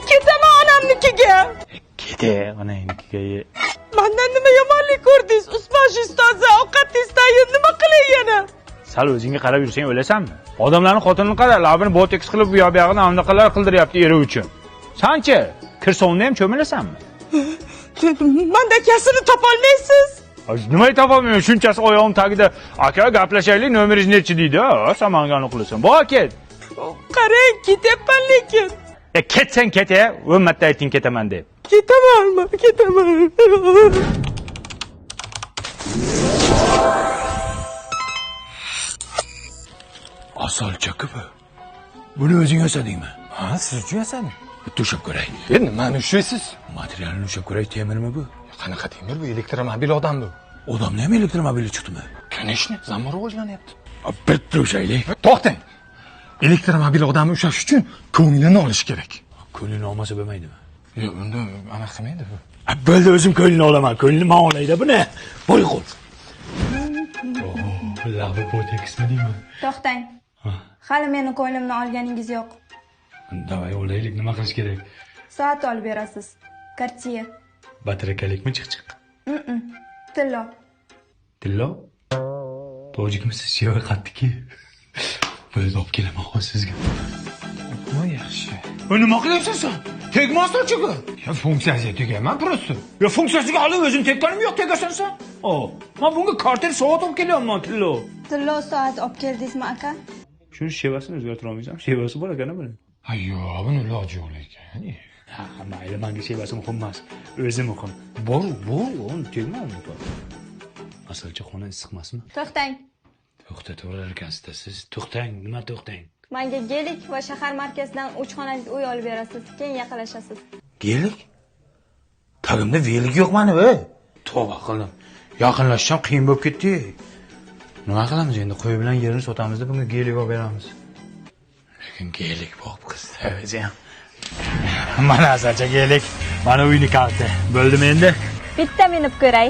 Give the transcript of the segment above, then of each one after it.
Ketaman onamnikiga. Kete onangnikiga. Mendan nima yomonlik ko'rdingiz? Usmosh ustozi, ovqatingiz tayyor, nima qilay yana? Sal o'zingga qarab yursang o'lasanmi? Odamlarning xotinini qara, labini boteks qilib bu yoq-buyog'ini anaqalar qildiryapti eri uchun. Sanchi kirsovni ham cho'milasanmi? Menda kasini topolmaysiz. Nimaga topolmayman? Shunchasi oyog'im tagida aka gaplashaylik, nomeringiz nechi deydi? Samangani qilasan. Bor ket. Qarang, ketyapman lekin. Ketsang ket, o'lmatda ayting ketaman deb. Ketamanmi? Ketaman. Asalchi bu. Buni o'zing yasadingmi? Ha, siz uchun yasadim. Bitta ushab ko'ray. Nimani ushlaysiz? Materialni ushab ko'ray, temirmi bu? Qanaqa temir bu? Elektromobil odam bu. Odamni ham elektromobili chiqdimi? Конечно, zamon rivojlanyapti. Bitta ushaylik. To'xtang. Elektromobil odamni ushlash uchun ko'nglini olish kerak. Ko'nglini olmasa bo'lmaydimi? Yo'q, unda anaqa qilmaydi bu. Bo'ldi, o'zim ko'nglini olaman. Ko'nglini men olayda buni. Bo'y qo'l. Labi boteksmi deyman? To'xtang. Hali meni ko'nglimni olganingiz yo'q. Davay olaylik, nima qilish kerak? Soat olib berasiz. Cartier. Batarakalikmi chiq? Tillo. Tillo? Tojikmisiz yo'q qatdiki. Bo'ldi, olib kelaman hozir sizga. Bu yaxshi. Nima qilyapsan sen? Tegmasdan-chi-ku. Ya funksiyasiga tegaman просто. Ya funksiyasiga hali o'zim tekkanim yo'q, tegasan sen. Men bunga kartel soat olib kelyapman, Tillo. Tillo soat olib keldingizmi, aka? Shuni shevasini o'zgartira olmaysan. Shevasi bor ekan buni. Ha, yo'q, buni iloji yo'q ekan. Ha, mayli, menga shevasi muhim emas. O'zi muhim. Bor, uni tegmaydi bu. Asalchi xona issiqmasmi? To'xtang. To'xtataverar ekansiz siz. To'xtang, nima to'xtang? Menga gelik va shahar markazidan 3 xonali uy olib berasiz. Keyin yaqinlashasiz. Gelik? Tagimda velik yo'q mani, Tavba qildim. Yaqinlashsam qiyin bo'lib ketdi. Nima qilamiz endi? Qo'y bilan yerni sotamiz-da, bunga gelik olib beramiz. Lekin gelik bo'lib qizdi o'zi ham. Mana asalcha gelik. Mana uyni kalti. Bo'ldimi endi? Bitta minib ko'ray.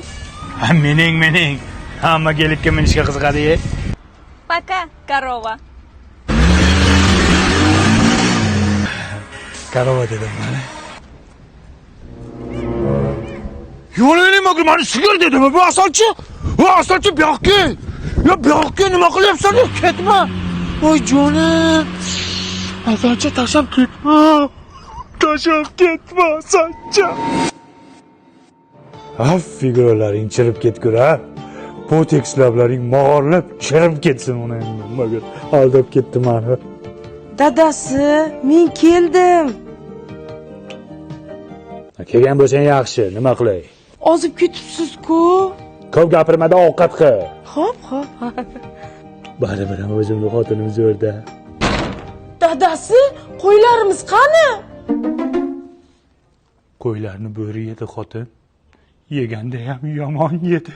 Mening. Hamma gelikka minishga qiziqadi. Paka, korova. Korova dedim mana. Yo'lini mani sigir dedimi bu asalchi? Asalchi bu yoqqa. Ya bu yoqqa nima qilyapsan? Ketma. Voy jonim. Asalchi tashlab ketma. Asalchi. Figuralaring chirib ketgur, ha? Botex lablaring mog'orlab chirib ketsin uni endi. Magar aldab ketdi meni. Dadasi, men keldim. Kelgan bo'lsang yaxshi, nima qilay? Ozib ketibsiz-ku. Ko'p gapirmada ovqat qil. Xo'p. Baribir ham o'zimni xotinim zo'rda. Dadasi, qo'ylarimiz qani? Qo'ylarni bo'ri yedi xotin. Yeganda ham yomon yedi.